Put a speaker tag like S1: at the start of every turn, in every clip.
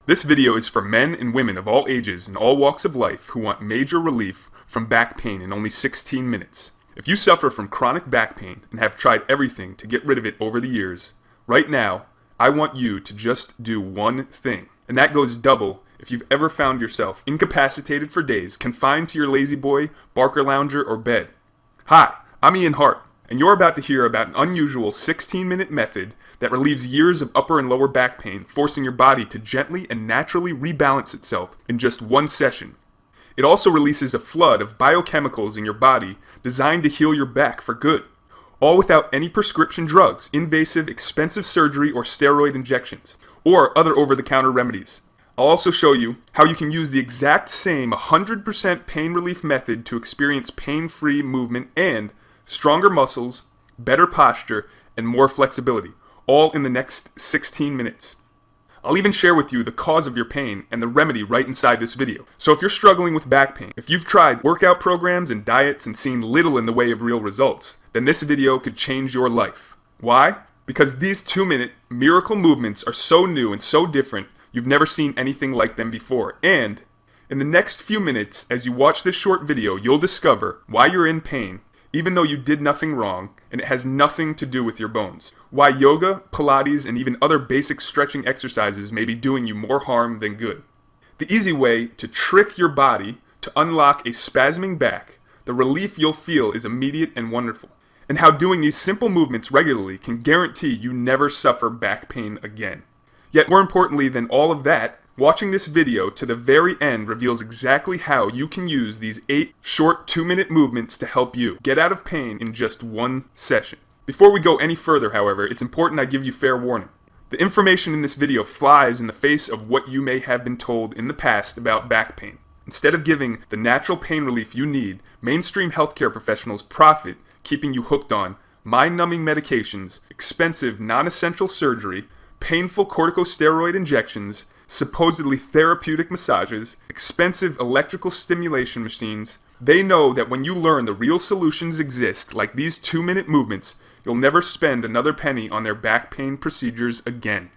S1: This video is for men and women of all ages and all walks of life who want major relief from back pain in only 16 minutes. If you suffer from chronic back pain and have tried everything to get rid of it over the years, right now, I want you to just do one thing. And that goes double if you've ever found yourself incapacitated for days, confined to your lazy boy, Barker lounger, or bed. Hi, I'm Ian Hart, and you're about to hear about an unusual 16-minute method that relieves years of upper and lower back pain, forcing your body to gently and naturally rebalance itself in just one session. It also releases a flood of biochemicals in your body designed to heal your back for good, all without any prescription drugs, invasive, expensive surgery, or steroid injections, or other over-the-counter remedies. I'll also show you how you can use the exact same 100% pain relief method to experience pain-free movement and stronger muscles, better posture, and more flexibility, all in the next 16 minutes. I'll even share with you the cause of your pain and the remedy right inside this video. So if you're struggling with back pain, if you've tried workout programs and diets and seen little in the way of real results, then this video could change your life. Why? Because these 2-minute miracle movements are so new and so different, you've never seen anything like them before. And in the next few minutes, as you watch this short video, you'll discover why you're in pain, even though you did nothing wrong, and it has nothing to do with your bones. Why yoga, Pilates, and even other basic stretching exercises may be doing you more harm than good. The easy way to trick your body to unlock a spasming back, the relief you'll feel is immediate and wonderful. And how doing these simple movements regularly can guarantee you never suffer back pain again. Yet more importantly than all of that, watching this video to the very end reveals exactly how you can use these 8 short 2-minute movements to help you get out of pain in just one session. Before we go any further, however, it's important I give you fair warning. The information in this video flies in the face of what you may have been told in the past about back pain. Instead of giving the natural pain relief you need, mainstream healthcare professionals profit keeping you hooked on mind-numbing medications, expensive non-essential surgery, painful corticosteroid injections, supposedly therapeutic massages, expensive electrical stimulation machines. They know that when you learn the real solutions exist, like these 2-minute movements, you'll never spend another penny on their back pain procedures again.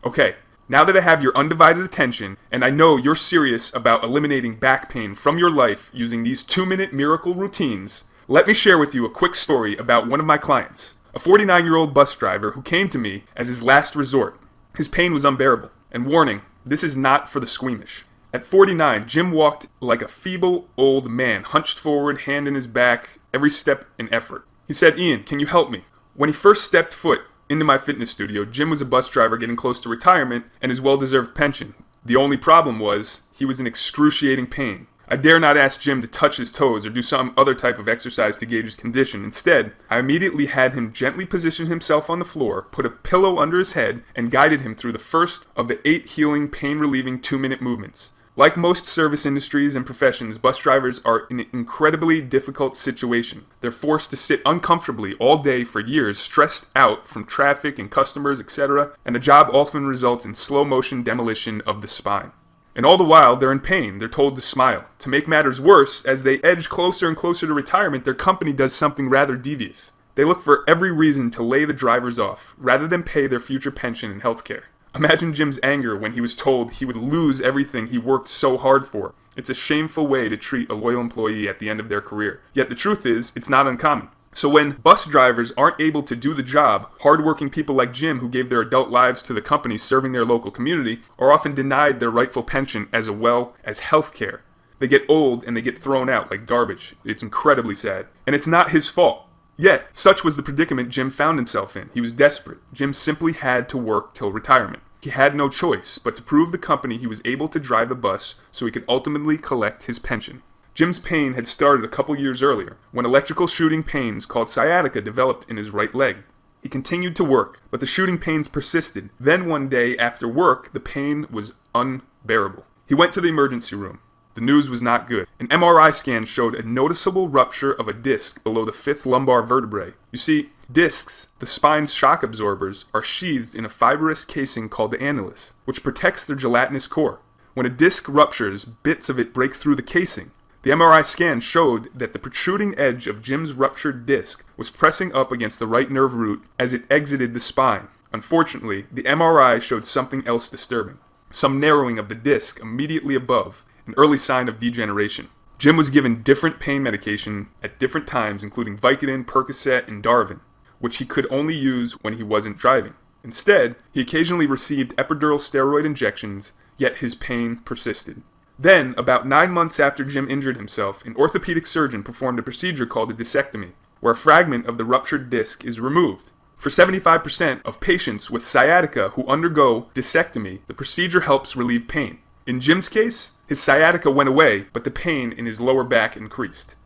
S1: Okay, now that I have your undivided attention, and I know you're serious about eliminating back pain from your life using these 2-minute miracle routines, let me share with you a quick story about one of my clients, a 49-year-old bus driver who came to me as his last resort. His pain was unbearable, and warning, this is not for the squeamish. At 49, Jim walked like a feeble old man, hunched forward, hand in his back, every step an effort. He said, "Ian, can you help me?" When he first stepped foot into my fitness studio, Jim was a bus driver getting close to retirement and his well-deserved pension. The only problem was, he was in excruciating pain. I dare not ask Jim to touch his toes or do some other type of exercise to gauge his condition. Instead, I immediately had him gently position himself on the floor, put a pillow under his head, and guided him through the first of the 8 healing, pain-relieving 2-minute movements. Like most service industries and professions, bus drivers are in an incredibly difficult situation. They're forced to sit uncomfortably all day for years, stressed out from traffic and customers, etc., and the job often results in slow-motion demolition of the spine. And all the while, they're in pain. They're told to smile. To make matters worse, as they edge closer and closer to retirement, their company does something rather devious. They look for every reason to lay the drivers off, rather than pay their future pension and health care. Imagine Jim's anger when he was told he would lose everything he worked so hard for. It's a shameful way to treat a loyal employee at the end of their career. Yet the truth is, it's not uncommon. So when bus drivers aren't able to do the job, hardworking people like Jim, who gave their adult lives to the company serving their local community, are often denied their rightful pension as well as health care. They get old and they get thrown out like garbage. It's incredibly sad. And it's not his fault. Yet, such was the predicament Jim found himself in. He was desperate. Jim simply had to work till retirement. He had no choice but to prove the company he was able to drive a bus so he could ultimately collect his pension. Jim's pain had started a couple years earlier, when electrical shooting pains called sciatica developed in his right leg. He continued to work, but the shooting pains persisted. Then one day after work, the pain was unbearable. He went to the emergency room. The news was not good. An MRI scan showed a noticeable rupture of a disc below the 5th lumbar vertebrae. You see, discs, the spine's shock absorbers, are sheathed in a fibrous casing called the annulus, which protects their gelatinous core. When a disc ruptures, bits of it break through the casing. The MRI scan showed that the protruding edge of Jim's ruptured disc was pressing up against the right nerve root as it exited the spine. Unfortunately, the MRI showed something else disturbing. some narrowing of the disc immediately above, an early sign of degeneration. Jim was given different pain medication at different times, including Vicodin, Percocet, and Darvin, which he could only use when he wasn't driving. Instead, he occasionally received epidural steroid injections, yet his pain persisted. Then, about 9 months after Jim injured himself, an orthopedic surgeon performed a procedure called a discectomy, where a fragment of the ruptured disc is removed. For 75% of patients with sciatica who undergo discectomy, the procedure helps relieve pain. In Jim's case, his sciatica went away, but the pain in his lower back increased.